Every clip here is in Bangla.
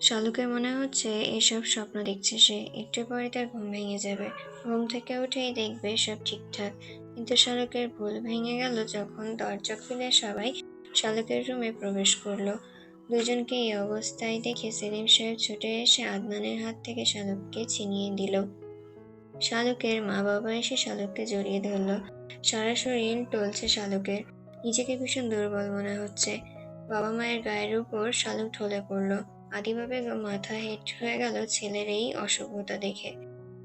শালুকের মনে হচ্ছে এসব স্বপ্ন দেখছে সে। একটু পরে তার ঘুম ভেঙে যাবে। ঘুম থেকে উঠেই দেখবে সব ঠিকঠাক। কিন্তু শালুকের ভুল ভেঙে গেল যখন দরজা খুলে সবাই শালুকের রুমে প্রবেশ করলো। দুজনকে এই অবস্থায় দেখে সেলিম সাহেব ছুটে এসে আদনানের হাত থেকে শালুককে ছিনিয়ে দিল। শালুকের মা বাবা এসে শালুককে জড়িয়ে ধরলো। সারা শরীর টলছে শালুকের। নিজেকে ভীষণ দুর্বল মনে হচ্ছে। বাবা মায়ের গায়ের উপর শালুক ঢলে পড়লো। আদিবা বেগম মাথা হেঁট হয়ে গেল ছেলের এই অসভ্যতা দেখে।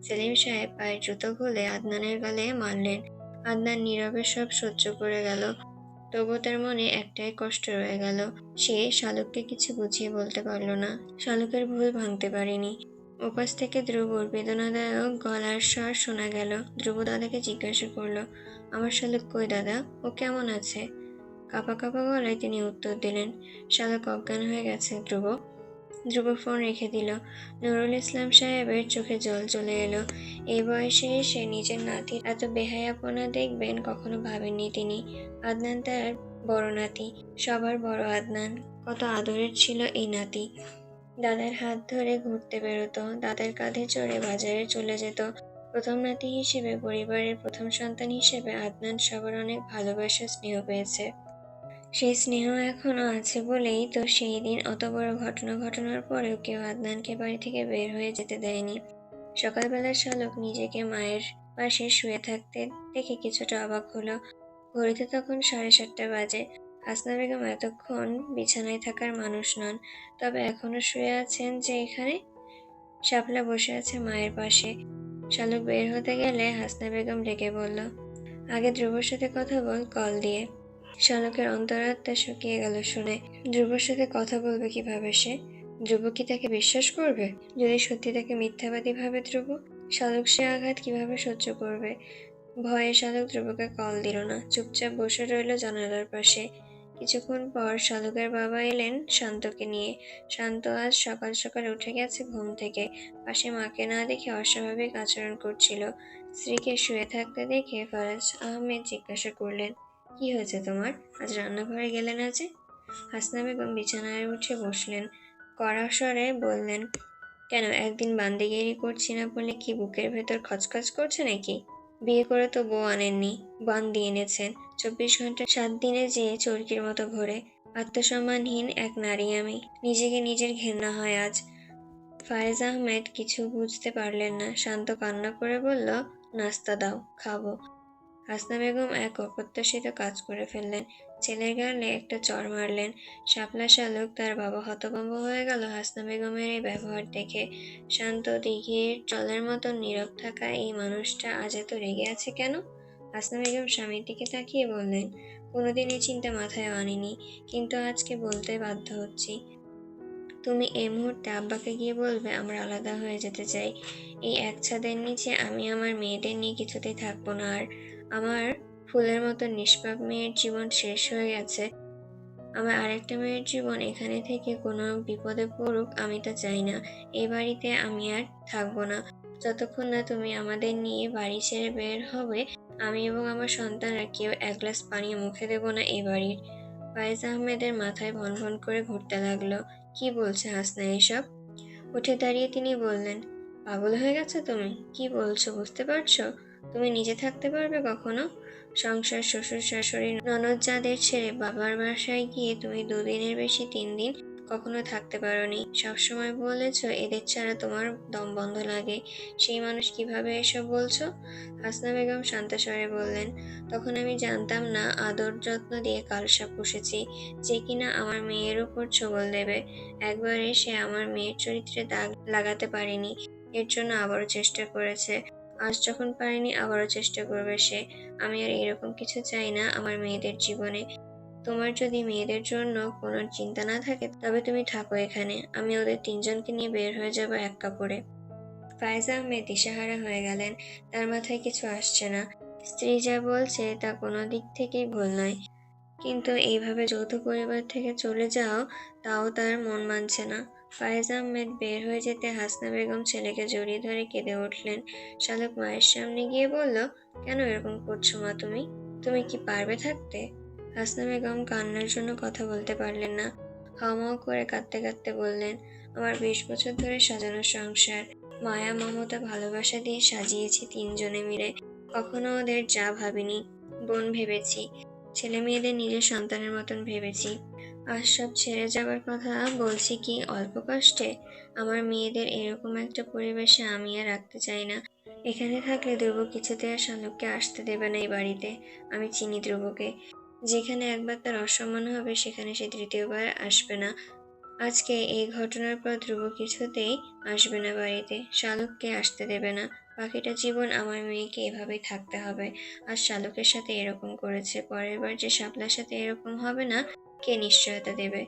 সেলিম সাহেব পায়ের জুতো খুলে আদনানের গালে মারলেন। আদনান নীরবে সব সহ্য করে গেল। তবু তার মনে একটাই কষ্ট রয়ে গেল। সে শালুককে কিছু বুঝিয়ে বলতে পারল না। শালুকের ভুল ভাঙতে পারেনি। ওপাশ থেকে ধ্রুবর বেদনাদায়ক গলার স্বর শোনা গেল। ধ্রুব দাদাকে জিজ্ঞাসা করলো, আমার শালুক কই দাদা? ও কেমন আছে? কাঁপা কাঁপা গলায় তিনি উত্তর দিলেন, শালুক অজ্ঞান হয়ে গেছে ধ্রুব। ধ্রুব ফোন রেখে দিল। নুরুল ইসলাম সাহেবের চোখে জল চলে এলো। এই বয়সে এসে নিজের নাতির এত বেহায়াপনা দেখবেন কখনো ভাবেননি তিনি। আদনান তার বড় নাতি, সবার বড় আদনান। কত আদরের ছিল এই নাতি। দাদার হাত ধরে ঘুরতে বেরোতো, দাদার কাঁধে চড়ে বাজারে চলে যেত। প্রথম নাতি হিসেবে, পরিবারের প্রথম সন্তান হিসেবে আদনান সবার অনেক ভালোবাসা স্নেহ পেয়েছে। সেই স্নেহ এখনো আছে বলেই তো সেই দিন অত বড় ঘটনা ঘটনার পরেও কেউ আদনানকে বাড়ি থেকে বের হয়ে যেতে দেয়নি। সকালবেলা শালুক নিজেকে মায়ের পাশে শুয়ে থাকতে দেখে কিছুটা অবাক হলো। ঘড়িতে তখন 7:30 বাজে। হাসনা বেগম এতক্ষণ বিছানায় থাকার মানুষ নন, তবে এখনো শুয়ে আছেন যে এখানে। শাপলা বসে আছে মায়ের পাশে। শালুক বের হতে গেলে হাসনা বেগম ডেকে বলল, আগে ধ্রুবর সাথে কথা বল কল দিয়ে। শালুকের অন্তরাত্মা শুকিয়ে গেল শুনে। ধ্রুবর সাথে কথা বলবে কিভাবে সে? ধ্রুব কি তাকে বিশ্বাস করবে? যদি সত্যি তাকে মিথ্যাবাদী ভাবে ধ্রুব, শালুক সে আঘাত কিভাবে সহ্য করবে? ভয়ে শালুক ধ্রুবকে কল দিল না, চুপচাপ বসে রইল জানালার পাশে। কিছুক্ষণ পর শালুকের বাবা এলেন শান্তকে নিয়ে। শান্ত আজ সকাল সকাল উঠে গেছে ঘুম থেকে। পাশে মাকে না দেখে অস্বাভাবিক আচরণ করছিল। স্ত্রীকে শুয়ে থাকতে দেখে ফারাজ আহমেদ জিজ্ঞাসা করলেন, কি হয়েছে তোমার? আজ রান্নাঘরে গেলে না যে? হাসনা বেগম বিছানায় উঠে বসলেন। কড়া স্বরে বললেন, কেন একদিন বান্দিগিরি করছি না বলে কি বুকের ভেতর খচখচ করছে নাকি? বিয়ে করে তো বউ আনেননি, বান্দি এনেছেন। 24 ঘন্টা 7 দিনে যে চরকির মতো ঘোরে। আত্মসম্মানহীন এক নারী আমি। নিজেকে নিজের ঘেন্না হয় আজ। ফায়েজ আহমেদ কিছু বুঝতে পারলেন না। শান্ত কান্না করে বলল, নাস্তা দাও, খাবো। হাসনা বেগম এক অপ্রত্যাশিত কাজ করে ফেললেন। ছেলের গালে একটা চড় মারলেন। শাপলা শালুক তার বাবা হতভম্ব হয়ে গেল হাসনা বেগমের এই ব্যবহার দেখে। শান্ত দিঘির জলের মতো নীরব থাকা এই মানুষটা আজ এত রেগে আছে কেন? হাসনা বেগম স্বামীর দিকে তাকিয়ে বললেন, কোনোদিন এই চিন্তা মাথায় আনিনি, কিন্তু আজকে বলতে বাধ্য হচ্ছি। তুমি এই মুহূর্তে আব্বাকে গিয়ে বলবে আমরা আলাদা হয়ে যেতে চাই। এই এক ছাদের নিচে আমি আমার মেয়েদের নিয়ে কিছুতেই থাকবো না আর। আমার ফুলের মতো নিষ্পাপ মেয়ের জীবন শেষ হয়ে গেছে। আমার আরেকটা মেয়ের জীবন এখানে থেকে কোনো বিপদে পড়ুক আমি তা চাই না। এই বাড়িতে আমি আর থাকবো না। যতক্ষণ না তুমি আমাদের নিয়ে বাড়ি ছেড়ে বের হবে, আমি এবং আমার সন্তানরা কেউ এক গ্লাস পানি মুখে দেব না এই বাড়ির। ফায়েজ আহমেদের মাথায় ভন ভন করে ঘুরতে লাগলো। কি বলছে হাসনা এসব? উঠে দাঁড়িয়ে তিনি বললেন, পাগল হয়ে গেছো তুমি? কি বলছো বুঝতে পারছো? তুমি নিজে থাকতে পারবে কখনো? সংসার, শ্বশুর শাশুড়ি, ননদ যাদের ছেড়ে বাবার বাসায় গিয়ে তুমি 2 দিনের বেশি 3 দিন কখনো থাকতে পারোনি। সবসময় বলেছো এদের ছাড়া তোমার দম বন্ধ লাগে। সেই মানুষ কিভাবে এসব বলছো? হাসনা বেগম শান্ত স্বরে বললেন, তখন আমি জানতাম না আদর যত্ন দিয়ে কালসাপ পুষেছি, যে কিনা আমার মেয়ের উপর ছোবল দেবে। একবার এসে আমার মেয়ের চরিত্রে দাগ লাগাতে পারেনি, এর জন্য আবারও চেষ্টা করেছে। আজ যখন পারেনি আবারও চেষ্টা করবে সে। আমি আর এরকম কিছু চাই না আমার মেয়েদের জীবনে। তোমার যদি মেয়েদের জন্য কোনো চিন্তা না থাকে তবে তুমি থাকো এখানে। আমি ওদের 3 জনকে নিয়ে বের হয়ে যাব এক কাপড়ে। ফায়েজ আহমেদ দিশাহারা হয়ে গেলেন। তার মাথায় কিছু আসছে না। স্ত্রী যা বলছে তা কোনো দিক থেকেই ভুল নয়, কিন্তু এইভাবে যৌথ পরিবার থেকে চলে যাও তাও তার মন মানছে না। ফায়েজ আহমেদ বের হয়ে যেতে হাসনা বেগম ছেলেকে জড়িয়ে ধরে কেঁদে উঠলেন। শালুক মায়ের সামনে গিয়ে বলল, কেন এরকম করছো মা তুমি? তুমি কি পারবে থাকতে? হাসনা বেগম কান্নার জন্য কথা বলতে পারলেন না। হাউমাউ করে কাঁদতে কাঁদতে বললেন, আমার 20 বছর ধরে সাজানো সংসার, মায়া মমতা ভালোবাসা দিয়ে সাজিয়েছি তিনজনে মিলে। কখনো ওদের যা ভাবিনি, বোন ভেবেছি, ছেলে মেয়েদের নিজের সন্তানের মতন ভেবেছি। আজ সব ছেড়ে যাবার কথা বলছি কি অল্প কষ্টে? আমার মেয়েদের এরকম একটা পরিবেশে আমি আর রাখতে চাই না। এখানে থাকলে ধ্রুব কিছুতে আর শালুককে আসতে দেবে না এই বাড়িতে। আমি চিনি ধ্রুবকে, যেখানে একবার তার অসম্মান হবে সেখানে সে তৃতীয়বার আসবে না। আজকে এই ঘটনার পর ধ্রুব কিছুতেই আসবে না বাড়িতে, শালুককে আসতে দেবে না। বাকিটা জীবন আমার মেয়েকে এভাবেই থাকতে হবে। আর শালুকের সাথে এরকম করেছে, পরের বার যে শাপলার সাথে এরকম হবে না, কে নিশ্চয়তা দেবে?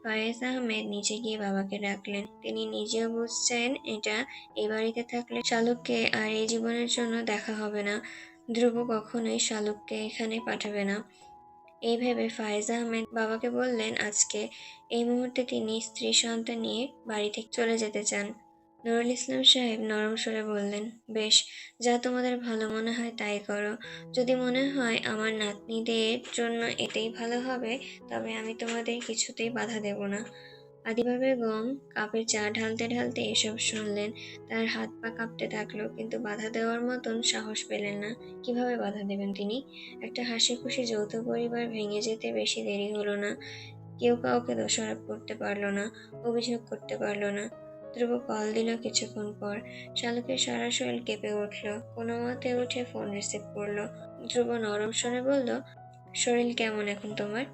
ফায়েজ আহমেদ নিচে গিয়ে বাবাকে ডাকলেন। তিনি নিজেও বুঝছেন এটা এই বাড়িতে থাকলে শালুককে আর এই জীবনের জন্য দেখা হবে না। ধ্রুব কখনোই শালুককে এখানে পাঠাবে না। এই ভেবে ফায়েজ আহমেদ বাবাকে বললেন আজকে এই মুহূর্তে তিনি স্ত্রী সন্তান নিয়ে বাড়ি থেকে চলে যেতে চান। নুরুল ইসলাম সাহেব নরম স্বরে বললেন, বেশ, যা তোমাদের ভালো মনে হয় তাই করো। যদি মনে হয় আমার নাতনিদের জন্য এটাই ভালো হবে, তবে আমি তোমাদের কিছুতেই বাধা দেব না। আদিবা বেগম কাপে চা ঢালতে ঢালতে এসব শুনলেন। তার হাত পা কাঁপতে থাকলো, কিন্তু বাধা দেওয়ার মতন সাহস পেলেন না। কিভাবে বাধা দেবেন তিনি? একটা হাসি খুশি যৌথ পরিবার ভেঙে যেতে বেশি দেরি হলো না। কেউ কাউকে দোষারোপ করতে পারলো না, অভিযোগ করতে পারলো না। ধ্রুব কল দিল কিছুক্ষণ পর। শালুকের সারা শরীর কেঁপে উঠল। কোনো মতে উঠে ফোন রিসিভ করলো। ধ্রুব নরম স্বরে বলল, শরীর কেমন এখন তোমার?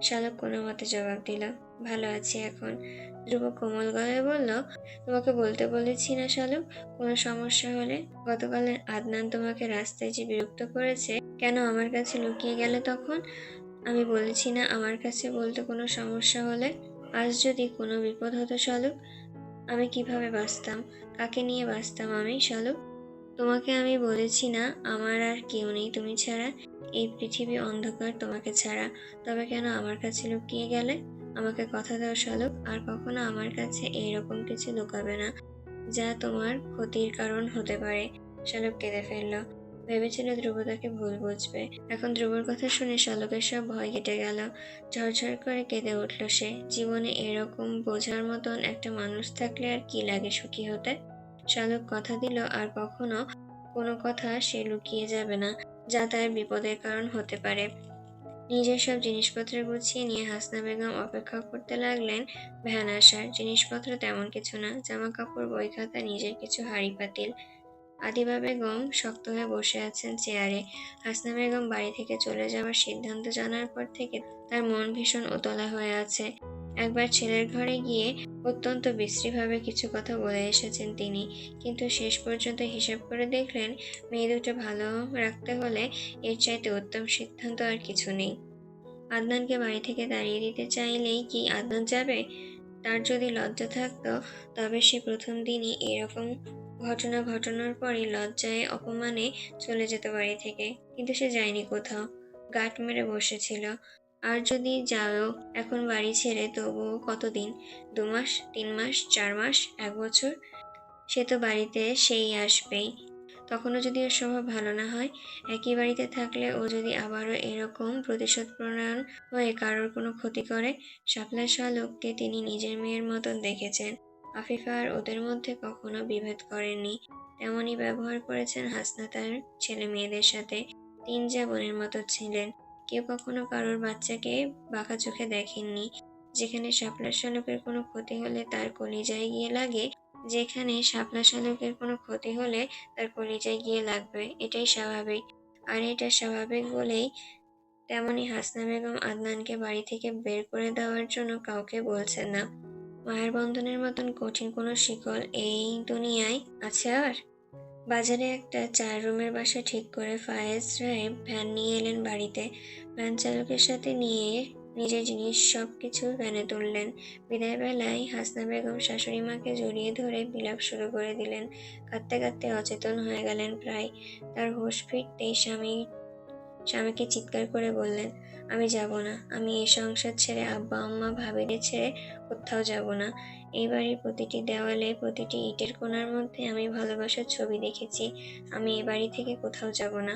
শালুক কোনো মতে জবাব দিল, ভালো আছি এখন। ধ্রুব কোমল গলায় বলল, তোমাকে বলতে বলেছি না শালুক, কোনো সমস্যা হলে? গতকাল আদনান তোমাকে রাস্তায় যে বিরক্ত করেছে, কেন আমার কাছে লুকিয়ে গেলে তখন? আমি বলেছি না আমার কাছে বলতে কোনো সমস্যা হলে? আজ যদি কোনো বিপদ হতো শালুক, আমি কিভাবে বাঁচতাম? কাকে নিয়ে বাঁচতাম আমি শালুক? তোমাকে আমি বলেছি না আমার আর কেউ নেই তুমি ছাড়া, এই পৃথিবী অন্ধকার তোমাকে ছাড়া। তবে কেন আমার কাছে লুকিয়ে গেলে? আমাকে কথা দাও শালুক, আর কখনো আমার কাছে এইরকম কিছু লুকাবে না যা তোমার ক্ষতির কারণ হতে পারে। শালুক কেঁদে ফেলল। ভেবেছিল ধ্রুব তাকে ভুল বুঝবে। এখন ধ্রুবর কথা শুনে শালুকের সব ভয় কেটে গেল। ঝরঝর করে কেঁদে উঠল সে। জীবনে এরকম বোঝার মতন একটা মানুষ থাকলে আর কি লাগে সুখী হতে। শালুক কথা দিল আর কখনো কোনো কথা সে লুকিয়ে যাবে না যা তার বিপদের কারণ হতে পারে। নিজের সব জিনিসপত্র গুছিয়ে নিয়ে হাসনা বেগম অপেক্ষা করতে লাগলেন ভ্যান আসার। জিনিসপত্র তেমন কিছু না, জামা কাপড়, বই খাতা, নিজের কিছু হাঁড়ি পাতিল। আদিবা বেগম শক্ত হয়ে বসে আছেন চেয়ারে। হাসনা বেগম বাড়ি থেকে চলে যাওয়ার সিদ্ধান্ত জানার পর থেকে তার মন ভীষণ উতলা হয়ে আছে। একবার ছেলের ঘরে গিয়ে অত্যন্ত বিশ্রীভাবে কিছু কথা বলে এসেছেন তিনি, কিন্তু শেষ পর্যন্ত হিসাব করে দেখলেন মেয়ে দুটো ভালো রাখতে হলে এর চাইতে উত্তম সিদ্ধান্ত আর কিছু নেই। আদনানকে বাড়ি থেকে তাড়িয়ে দিতে চাইলেই কি আদনান যাবে? তার যদি লজ্জা থাকতো, তবে সে প্রথম দিনই এরকম ঘটনা ঘটানোর পরই লজ্জায় অপমানে চলে যেত বাড়ি থেকে। কিন্তু সে যায়নি কোথাও, গাঁট মেরে বসেছিল। আর যদি যাও এখন বাড়ি ছেড়ে, তবুও কতদিন? 2 মাস, 3 মাস, 4 মাস, 1 বছর? সে তো বাড়িতে সেই আসবেই। তখনও যদি ওর স্বভাব ভালো না হয়, একই বাড়িতে থাকলে ও যদি আবারও এরকম প্রতিশোধপরায়ণ হয়ে কারোর কোনো ক্ষতি করে। শাপলা শালুককে তিনি নিজের মেয়ের মতন দেখেছেন। আফিফা আর ওদের মধ্যে কখনো বিভেদ করেননি। তেমনই ব্যবহার করেছেন হাসনা তার ছেলে মেয়েদের সাথে। তিন যা বোনের মতো ছিলেন। কেউ কখনো কারোর বাচ্চাকে বাঁকা চোখে দেখেননি। যেখানে শাপলা শালুকের কোনো ক্ষতি হলে তার কলিজায় গিয়ে লাগে, যেখানে শাপলা শালুকের কোনো ক্ষতি হলে তার কলিজায় গিয়ে লাগবে, এটাই স্বাভাবিক। আর এটা স্বাভাবিক বলেই তেমনি হাসনা বেগম আদনানকে বাড়ি থেকে বের করে দেওয়ার জন্য কাউকে বলছেন না। মায়ের বন্ধনের মতন কঠিন কোনো শিকল এই দুনিয়ায় আছে আর? বাজারে একটা 4 রুমের বাসা ঠিক করে ফায়েজ সাহেব ভ্যান নিয়ে এলেন বাড়িতে। ভ্যান চালকের সাথে নিয়ে নিজের জিনিস সবকিছু ভ্যানে তুললেন। বিদায় বেলায় হাসনা বেগম শাশুড়ি মাকে জড়িয়ে ধরে বিলাপ শুরু করে দিলেন। কাঁদতে কাঁদতে অচেতন হয়ে গেলেন প্রায়। তার হুঁশ ফিরতেই স্বামীকে চিৎকার করে বললেন, আমি যাব না, আমি এই সংসার ছেড়ে, আব্বা আম্মা ভাবিদের ছেড়ে কোথাও যাব না। এই বাড়ির প্রতিটি দেওয়ালে, প্রতিটি ইটের কোণার মধ্যে আমি ভালোবাসার ছবি দেখেছি। আমি এ বাড়ি থেকে কোথাও যাব না।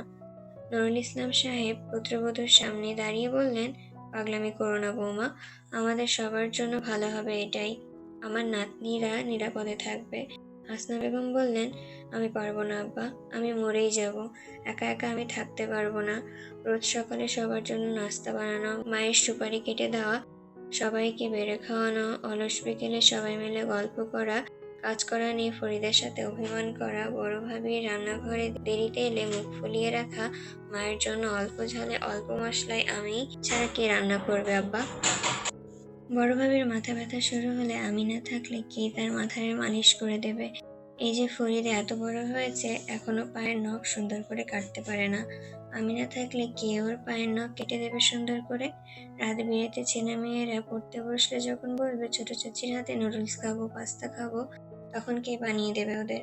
নুরুল ইসলাম সাহেব পুত্রবধূর সামনে দাঁড়িয়ে বললেন, পাগলামি করো না বৌমা, আমাদের সবার জন্য ভালো হবে এটাই। আমার নাতনিরা নিরাপদে থাকবে। হাসনা বেগম বললেন, আমি পারবো না আব্বা, আমি মরেই যাব। একা একা আমি থাকতে পারবো না। রোজ সকালে সবার জন্য নাস্তা বানানো, মায়ের সুপারি কেটে দেওয়া, সবাইকে বেড়ে খাওয়ানো, অলস বিকেলে সবাই মিলে গল্প করা, কাজ করা নিয়ে ফরিদের সাথে অভিমান করা, বড় ভাবির রান্নাঘরে দেরিতে এলে মুখ ফুলিয়ে রাখা, মায়ের জন্য অল্প ঝালে অল্প মশলায় আমি ছাড়া কে রান্না করবে আব্বা? বড় ভাবির মাথা ব্যথা শুরু হলে আমি না থাকলে কে তার মাথার মালিশ করে দেবে? এই যে ফরিদা এত বড় হয়েছে, এখনো পায়ের নখ সুন্দর করে কাটতে পারে না। আমি না থাকলে কে ওর পায়ের নখ কেটে দেবে সুন্দর করে? রাত বিরেতে ছেলে মেয়েরা পড়তে বসলে যখন বলবে ছোট চাচির হাতে নুডলস খাবো, পাস্তা খাবো, তখন কে বানিয়ে দেবে ওদের?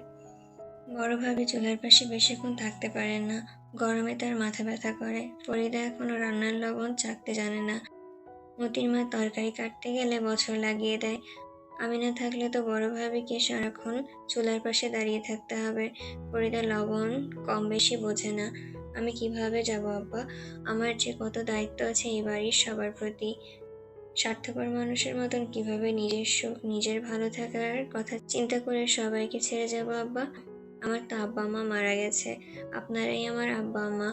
বড় ভাবি চুলার পাশে বেশিক্ষণ থাকতে পারেন না, গরমে তার মাথা ব্যথা করে। ফরিদা এখনো রান্নার লবণ চাখতে জানে না। মতির মা তরকারি কাটতে গেলে বছর লাগিয়ে দেয়। আমি না থাকলে তো বড় ভাবিকে সারাক্ষণ চুলার পাশে দাঁড়িয়ে থাকতে হবে। ফরিদা লবণ কম বেশি বোঝে না। আমি কিভাবে যাব আব্বা? আমার যে কত দায়িত্ব আছে এই বাড়ির সবার প্রতি। স্বার্থপর মানুষের মতন কিভাবে নিজের সুখ, নিজের ভালো থাকার কথা চিন্তা করে সবাইকে ছেড়ে যাব আব্বা? আমার তো আব্বা মা মারা গেছে, আপনারাই আমার আব্বা মা।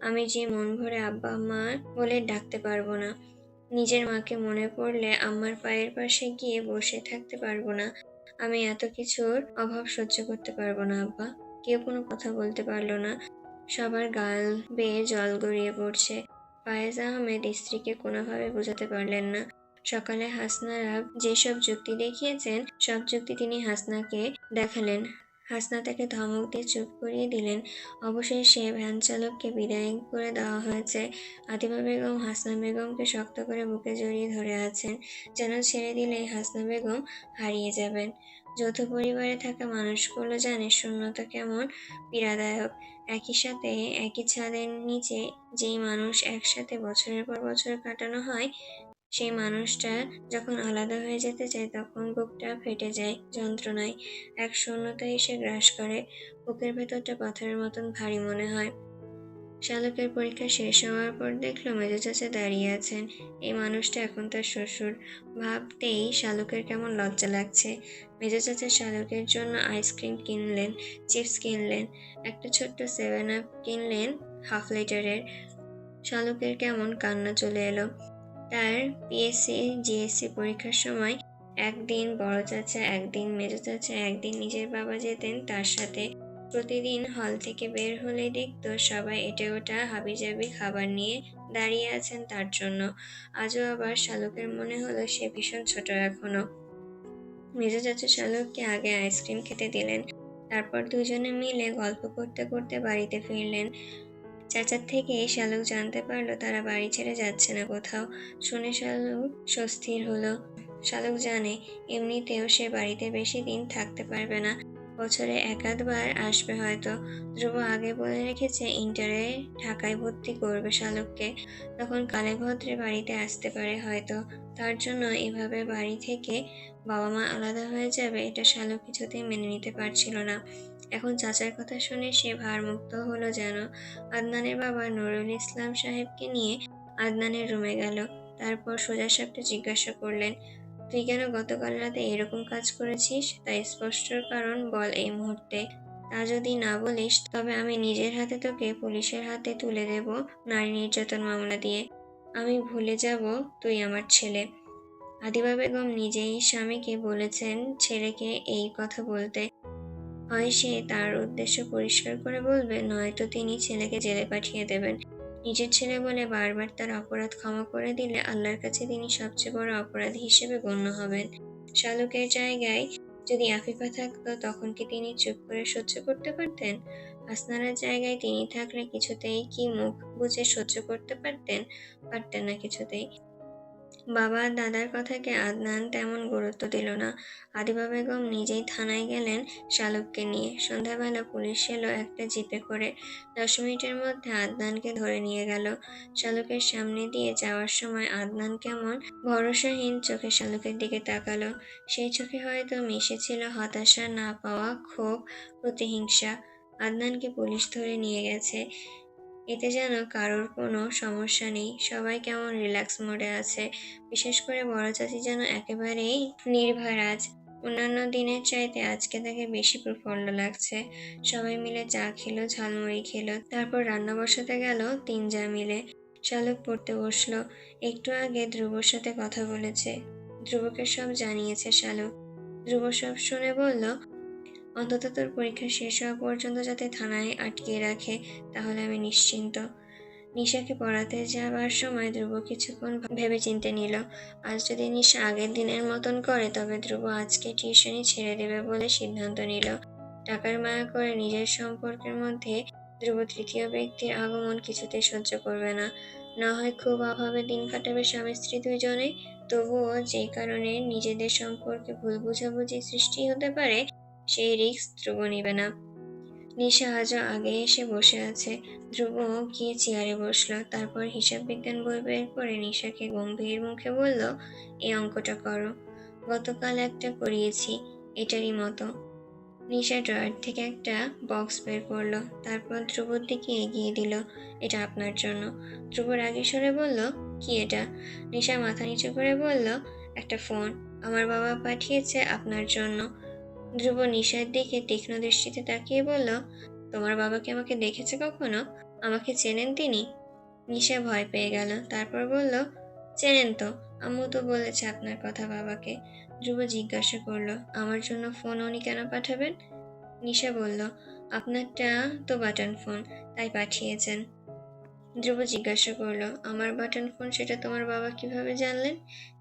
আমি যে মন ভরে আব্বা মা বলে ডাকতে পারবো না। নিজের মাকে মনে পড়লে আম্মার পায়ের পাশে গিয়ে বসে থাকতে পারবো না। আমি এত কিছুর অভাব সহ্য করতে পারবো না আব্বা। কেউ কোনো কথা বলতে পারলো না। সবার গাল বেয়ে জল গড়িয়ে পড়ছে। ফায়েজ আহমেদ স্ত্রীকে কোনোভাবে বোঝাতে পারলেন না। সকালে হাসনারা যেসব যুক্তি দেখিয়েছেন, সব যুক্তি তিনি হাসনাকে দেখালেন। হাসনা তাকে ধমক দিয়ে চুপ করিয়ে দিলেন। অবশেষে ভ্যান চালককে বিদায় করে দেওয়া হয়েছে। আতিফা বেগম হাসনা বেগমকে শক্ত করে বুকে জড়িয়ে ধরে আছেন, যেন ছেড়ে দিলেই হাসনা বেগম হারিয়ে যাবেন। যৌথ পরিবারে থাকা মানুষগুলো জানে শূন্যতা কেমন পীড়াদায়ক। একই সাথে একই ছাদের নিচে যেই মানুষ একসাথে বছরের পর বছর কাটানো হয়, সেই মানুষটা যখন আলাদা হয়ে যেতে চায় তখন বুকটা ফেটে যায় যন্ত্রণায়। এক শূন্যতা এসে গ্রাস করে, বুকের ভেতরটা পাথরের মতন ভারী মনে হয়। শালকের পরীক্ষা শেষ হওয়ার পর দেখলো মেজো চাচা দাঁড়িয়ে আছেন। এই মানুষটা এখন তার শ্বশুর। ভাবতেই শালকের কেমন লজ্জা লাগছে। মেজো চাচা শালকের জন্য আইসক্রিম কিনলেন, চিপস কিনলেন, একটা ছোট্ট 7 আপ কিনলেন হাফ লিটারের। শালকের কেমন কান্না চলে এলো। তার পিএসসি জিএসসি পরীক্ষার সময় একদিন বড় চাচা, একদিন মেজো চাচা, একদিন নিজের বাবা যেতেন তার সাথে। প্রতিদিন হল থেকে বের হলেই দেখতো সবাই এটা ওটা হাবিজাবি খাবার নিয়ে দাঁড়িয়ে আছেন তার জন্য। আজও আবার শালকের মনে হলো সে ভীষণ ছোট এখনো। মেজো চাচা শালককে আগে আইসক্রিম খেতে দিলেন, তারপর দুজনে মিলে গল্প করতে করতে বাড়িতে ফিরলেন। চাচার থেকে শালক জানতে পারলো তারা বাড়ি ছেড়ে যাচ্ছে না কোথাও। শুনে শালক স্বস্তির হলো। শালক জানে এমনিতেও সে বাড়িতে বেশি দিন থাকতে পারবে না, বছরে একাধবার আসবে হয়তো। ধ্রুব আগে বলে রেখেছে ইন্টারে ঢাকায় ভর্তি করবে শালককে, তখন কালে ভদ্রে বাড়িতে আসতে পারে হয়তো। তার জন্য এভাবে বাড়ি থেকে বাবা মা আলাদা হয়ে যাবে, এটা শালক কিছুতেই মেনে নিতে পারছিল না। এখন চাচার কথা শুনে সে ভারমুক্ত হলো যেন। আদনানের বাবা নুরুল ইসলাম সাহেবকে নিয়ে আদনানের রুমে গেল। তারপর সোজা সাপটা জিজ্ঞাসা করলেন, তুই কেন গতকাল রাতে এরকম কাজ করেছিস? তাই স্পষ্ট কারণ বল এই মুহূর্তে। তা যদি না বলিস তবে আমি নিজের হাতে তোকে পুলিশের হাতে তুলে দেব নারী নির্যাতন মামলা দিয়ে। আমি ভুলে যাব তুই আমার ছেলে। আদিবা বেগম নিজেই স্বামীকে বলেছেন ছেলেকে এই কথা বলতে। হয় সে তার উদ্দেশ্য পরিষ্কার করে বলবে, নয়তো তিনি ছেলেকে জেলে পাঠিয়ে দেবেন। নিজের ছেলে বলে বারবার তার অপরাধ ক্ষমা করে দিলে আল্লাহর কাছে তিনি সবচেয়ে বড় অপরাধী হিসেবে গণ্য হবেন। শালুকের জায়গায় যদি আফিফা থাকতো তখন কি তিনি চুপ করে সহ্য করতে পারতেন? হাসনারের জায়গায় তিনি থাকলে কিছুতেই কি মুখ বুজে সহ্য করতে পারতেন? পারতেন না কিছুতেই। বাবা দাদার কথাকে আদনান তেমন গুরুত্ব দিল না। আদিবা বেগম নিজেই থানায় গেলেন শালুককে নিয়ে। সন্ধ্যাবেলা পুলিশ এলো একটা জিপে করে। 10 মিনিটের মধ্যে আদনানকে ধরে নিয়ে গেল। শালুকের সামনে দিয়ে যাওয়ার সময় আদনান কেমন ভরসাহীন চোখে শালুকের দিকে তাকালো। সেই চোখে হয়তো মিশেছিল হতাশা, না পাওয়া, ক্ষোভ, প্রতিহিংসা। আদনানকে পুলিশ ধরে নিয়ে গেছে। এতে যেন কারোর কোনো সমস্যা নেই, সবাই কেমন রিল্যাক্স মোডে আছে। বিশেষ করে বড় চাচি যেন একেবারেই নির্ভার আজ। অন্যান্য দিনের চাইতে আজকে তাকে বেশি প্রফুল্ল লাগছে। সবাই মিলে চা খেলো, ঝালমুড়ি খেলো, তারপর রান্না বসাতে গেল তিন জা মিলে। শালুক পড়তে বসলো। একটু আগে ধ্রুবর সাথে কথা বলেছে, ধ্রুবকে সব জানিয়েছে শালুক। ধ্রুব সব শুনে বলল, অন্তত তোর পরীক্ষা শেষ হওয়া পর্যন্ত যাতে থানায় আটকিয়ে রাখে, তাহলে আমি নিশ্চিন্ত। নিশাকে পড়াতে যাবার সময় ধ্রুব কিছুক্ষণ ভেবেচিন্তে নিল। আজ যদি নিশা আগের দিনের মতন করে, তবে ধ্রুব আজকে টিউশনি ছেড়ে দেবে বলে সিদ্ধান্ত নিল। টাকার মায়া করে নিজের সম্পর্কের মধ্যে ধ্রুব তৃতীয় ব্যক্তির আগমন কিছুতেই সহ্য করবে না। না হয় খুব অভাবে দিন কাটাবে স্বামী স্ত্রী দুইজনে, তবুও যে কারণে নিজেদের সম্পর্কে ভুল বোঝাবুঝি সৃষ্টি হতে পারে, সেই রিস্ক ধ্রুব নিবে না। নিশা আজও আগে এসে বসে আছে। ধ্রুব গিয়ে চেয়ারে বসলো, তারপর হিসাব বিজ্ঞান বই বের করে নিশাকে গম্ভীর মুখে বলল, এই অঙ্কটা করো। গতকাল একটা করিয়েছি, এটারই মতো। নিশা ড্রয়ার থেকে একটা বক্স বের করলো, তারপর ধ্রুবর দিকে এগিয়ে দিল। এটা আপনার জন্য। ধ্রুব রাগী স্বরে বলল, কি এটা? নিশা মাথা নিচু করে বলল, একটা ফোন। আমার বাবা পাঠিয়েছে আপনার জন্য। ধ্রুব নিশার দিকে তীক্ষ্ণ দৃষ্টিতে তাকিয়ে বলল, তোমার বাবাকে আমাকে দেখেছে কখনো? আমাকে চেনেন তিনি? নিশা ভয় পেয়ে গেল, তারপর বলল, চেনেন তো, আম্মু তো বলেছে আপনার কথা বাবাকে। ধ্রুব জিজ্ঞাসা করলো, আমার জন্য ফোন উনি কেন পাঠাবেন? নিশা বলল, আপনারটা তো বাটন ফোন, তাই পাঠিয়েছেন। ধ্রুব জিজ্ঞাসা করলো, আমার বাটন ফোন সেটা তোমার বাবা কিভাবে জানলেন?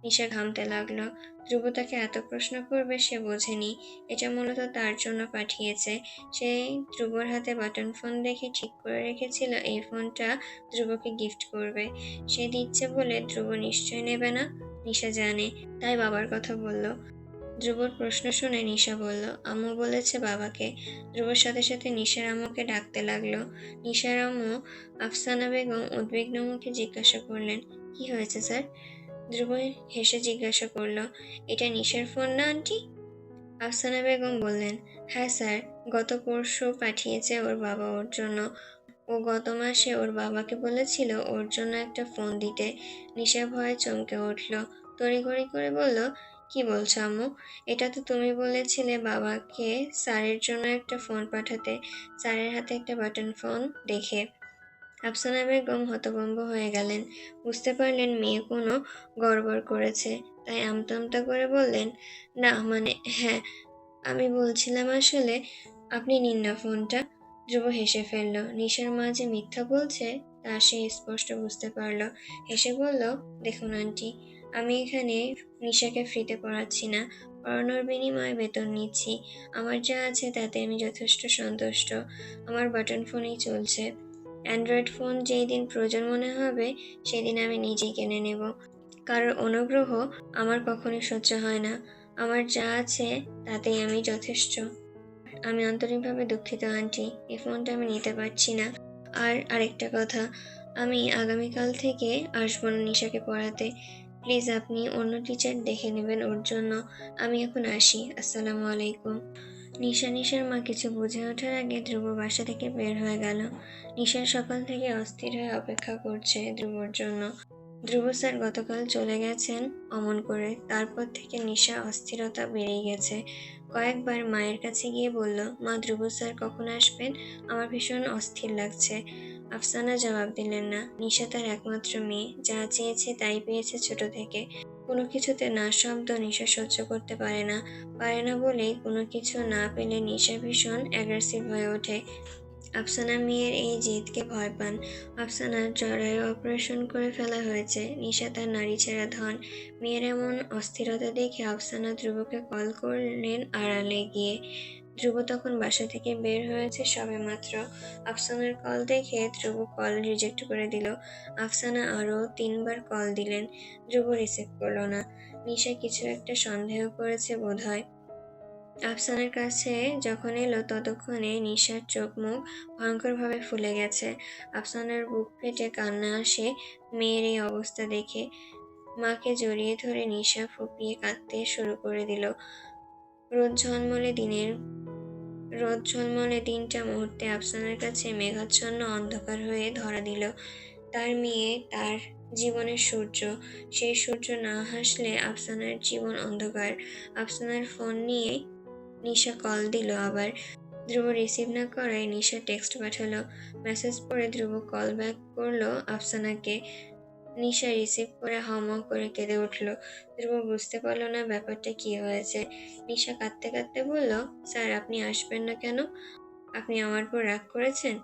নিশা ঘামতে লাগলো। ধ্রুব তাকে এত প্রশ্ন করবে সে বোঝেনি। এটা মূলত তার জন্য পাঠিয়েছে। সে ধ্রুবর হাতে বাটন ফোন দেখে ঠিক করে রেখেছিল এই ফোনটা ধ্রুবকে গিফট করবে। সে দিচ্ছে বলে ধ্রুব নিশ্চয় নেবে না। নিশা জানে, তাই বাবার কথা বলল। ধ্রুবর প্রশ্ন শুনে নিশা বলল, আম্মু বলেছে বাবাকে। ধ্রুবর সাথে সাথে নিশার আম্মুকে ডাকতে লাগলো। নিশার আম্মু আফসানা বেগম উদ্বিগ্ন মুখে জিজ্ঞাসা করলেন, কি হয়েছে স্যার? ধ্রুব হেসে জিজ্ঞাসা করলো, এটা নিশার ফোন না আন্টি? আফসানা বেগম বললেন, হ্যাঁ স্যার, গত পরশু পাঠিয়েছে ওর বাবা ওর জন্য। ও গত মাসে ওর বাবাকে বলেছিল ওর জন্য একটা ফোন দিতে। নিশা ভয়ে চমকে উঠল, তড়িঘড়ি করে বলল, কি বলছো আম্মু? এটা তো তুমি বলেছিলে বাবাকে স্যারের জন্য একটা ফোন পাঠাতে, স্যারের হাতে একটা বাটন ফোন দেখে। আফসানা বেগম হতভম্ব হয়ে গেলেন, বুঝতে পারলেন মেয়ে কোনো গড়বড় করেছে, তাই আমতা আমতা করে বললেন, না মানে হ্যাঁ, আমি বলছিলাম আসলে, আপনি নিন না ফোনটা। ধ্রুব হেসে ফেলল। নিশার মা যে মিথ্যা বলছে তা সে স্পষ্ট বুঝতে পারল। হেসে বলল, দেখুন আন্টি, আমি এখানে নিশাকে ফ্রিতে পড়াচ্ছি না, পড়ানোর বিনিময়ে বেতন নিচ্ছি। আমার যা আছে তাতে আমি যথেষ্ট সন্তুষ্ট। আমার বাটন ফোনেই চলছে। অ্যান্ড্রয়েড ফোন যেই দিন প্রয়োজন মনে হবে সেদিন আমি নিজেই কিনে নেব। কারোর অনুগ্রহ আমার কখনোই সহ্য হয় না। আমার যা আছে তাতেই আমি যথেষ্ট। আমি আন্তরিকভাবে দুঃখিত আন্টি, এই ফোনটা আমি নিতে পারছি না। আর আরেকটা কথা, আমি আগামীকাল থেকে আসবো না নিশাকে পড়াতে। প্লিজ আপনি অন্য টিচার দেখে নেবেন ওর জন্য। আমি এখন আসি, আসসালামু আলাইকুম। নিশার মা কিছু বুঝে ওঠার আগে ধ্রুব বাসা থেকে বের হয়ে গেল। নিশার সকাল থেকে অস্থির হয়ে অপেক্ষা করছে ধ্রুবর জন্য। ধ্রুব স্যার গতকাল চলে গেছেন অমন করে, তারপর থেকে নিশা অস্থিরতা বেড়েই গেছে। কয়েকবার মায়ের কাছে গিয়ে বলল, মা ধ্রুব স্যার কখন আসবেন? আমার ভীষণ অস্থির লাগছে। আফসানা জবাব দিলেন না। নিশা তার একমাত্র মেয়ে, যা চেয়েছে তাই পেয়েছে ছোট থেকে। কোনো কিছুতে না শব্দ নিশা সহ্য করতে পারে না বলেই কোনো কিছু না পেলে নিশা ভীষণ অ্যাগ্রেসিভ হয়ে ওঠে। আফসানা মেয়ের এই জেদকে ভয় পান। আফসানার জরায়ু অপারেশন করে ফেলা হয়েছে, নিশা তার নারী ছেঁড়া ধন। মেয়ের এমন অস্থিরতা দেখে আফসানা ধ্রুবকে কল করলেন আড়ালে গিয়ে। ধ্রুব তখন বাসা থেকে বের হয়েছে সবে মাত্র। আফসানার কল দেখে ধ্রুব কল রিজেক্ট করে দিল। আফসানা আরো 3বার কল দিলেন, ধ্রুব রিসিভ করলো না। নিশা কিছু একটা সন্দেহ করেছে বোধহয়। আফসানার কাছে যখন এলো ততক্ষণে নিশার চোখ মুখ ভয়ঙ্করভাবে ফুলে গেছে। আফসানার বুক ফেটে কান্না আসে মেয়ের এই অবস্থা দেখে। মাকে জড়িয়ে ধরে নিশা ফুপিয়ে কাঁদতে শুরু করে দিল। রোদ ঝলমলে দিনের রোদ ঝলমলে দিনটা মুহূর্তে আফসানার কাছে মেঘাচ্ছন্ন অন্ধকার হয়ে ধরা দিল। তার মেয়ে তার জীবনের সূর্য, সেই সূর্য না হাসলে আফসানার জীবন অন্ধকার। আফসানার ফোন নিয়ে নিশা কল দিল আবার। ধ্রুব রিসিভ না করায় নিশা টেক্সট পাঠালো। মেসেজ পড়ে ধ্রুব কল ব্যাক করলো আফসানাকে। নিশা রিসিভ করে হাউমাউ করে কেঁদে উঠল। ধ্রুব বুঝতে পারলো না ব্যাপারটা কি হয়েছে। নিশা কাঁদতে কাঁদতে বলল, স্যার আপনি আসবেন না কেন? আপনি আমার উপর রাগ করেছেন?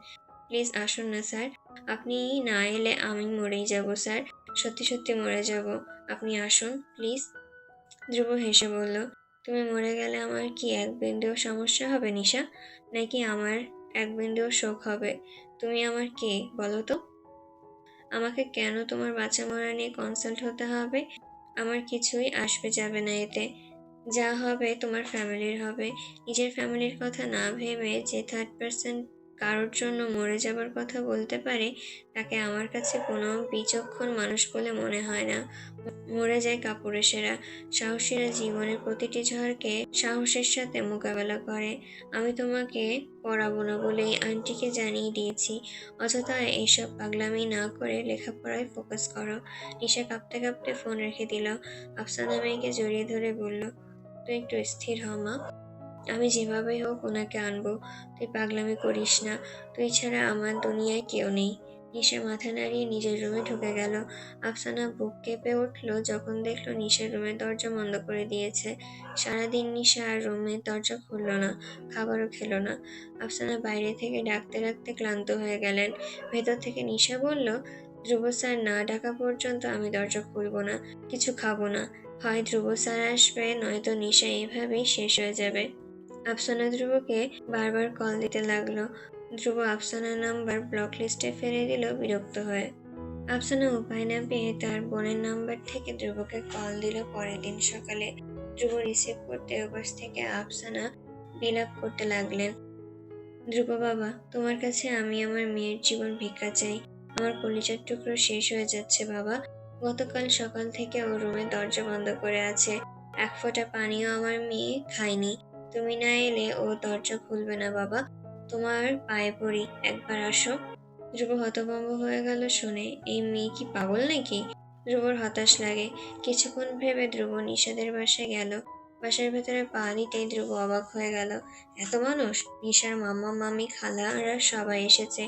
প্লিজ আসুন না স্যার। আপনি না এলে আমি মরেই যাব স্যার, সত্যি সত্যি মরে যাব। আপনি আসুন প্লিজ। ধ্রুব হেসে বলল, তুমি মরে গেলে আমার কি এক বিন্দুও সমস্যা হবে নিশা? নাকি আমার এক বিন্দুও শোক হবে? তুমি আমার কে বলো তো? আমাকে কেন তোমার বাচ্চা মরা নিয়ে কনসাল্ট হতে হবে? আমার কিছুই আসবে যাবে না এতে। যা হবে তোমার ফ্যামিলির হবে। নিজের ফ্যামিলির কথা না ভেবে যে থার্ড পার্সন কারোর জন্য মরে যাবার কথা বলতে পারে, তাকে আমার কাছে কোনো বিচক্ষণ মানুষ বলে মনে হয় না। মরে যায় কাপুরুষেরা। সাহসীরা জীবনের প্রতিটি ঝড়কে সাহসের সাথে মোকাবেলা করে। আমি তোমাকে পড়াবো না বলেই আন্টিকে জানিয়ে দিয়েছি। অযথা এইসব পাগলামি না করে লেখাপড়ায় ফোকাস করো। নিশা কাঁপতে কাঁপতে ফোন রেখে দিল। আফসানা মেয়েকে জড়িয়ে ধরে বলল, তুই একটু স্থির হ মা। আমি যেভাবেই হোক ওনাকে আনবো। তুই পাগলামি করিস না। তুই ছাড়া আমার দুনিয়ায় কেউ নেই। নিশা মাথা নাড়িয়ে নিজের রুমে ঢুকে গেল। আফসানা বুক কেঁপে উঠল যখন দেখলো নিশার রুমের দরজা বন্ধ করে দিয়েছে। সারাদিন নিশা আর রুমের দরজা খুলল না, খাবারও খেলো না। আফসানা বাইরে থেকে ডাকতে ডাকতে ক্লান্ত হয়ে গেলেন। ভেতর থেকে নিশা বলল, ধ্রুব স্যার না ডাকা পর্যন্ত আমি দরজা খুলবো না, কিছু খাবো না। হয় ধ্রুব স্যার আসবে, নয়তো নিশা এইভাবেই শেষ হয়ে যাবে। আফসানা ধ্রুবকে বারবার কল দিতে লাগলো। ধ্রুব আফসানার নাম্বার ব্লক লিস্টে ফেলে দিল বিরক্ত হয়ে। আফসানা উপায় না পেয়ে তার বোনের নাম্বার থেকে ধ্রুবকে কল দিল পরের দিন সকালে। ধ্রুব রিসিভ করতে ওপাশ থেকে আফসানা বিলাপ করতে লাগলেন, ধ্রুব বাবা, তোমার কাছে আমি আমার মেয়ের জীবন ভিক্ষা চাই। আমার কলিজার টুকরো শেষ হয়ে যাচ্ছে বাবা। গতকাল সকাল থেকে ও রুমের দরজা বন্ধ করে আছে। এক ফোঁটা পানিও আমার মেয়ে খায়নি। তুমি না এলে ও দরজা খুলবে না বাবা। তোমার পায়ে পড়ি, একবার আসো। ধ্রুব হতভম্ব হয়ে গেল শুনে। এই মেয়ে কি পাগল নাকি? ধ্রুবর হতাশ লাগে। কিছুক্ষণ ভেবে ধ্রুব নিশাদের বাসায় গেল। বাসার ভেতরে পা দিতেই ধ্রুব অবাক হয়ে গেল। এত মানুষ! নিশার মাম্মা মামি খালারা সবাই এসেছে।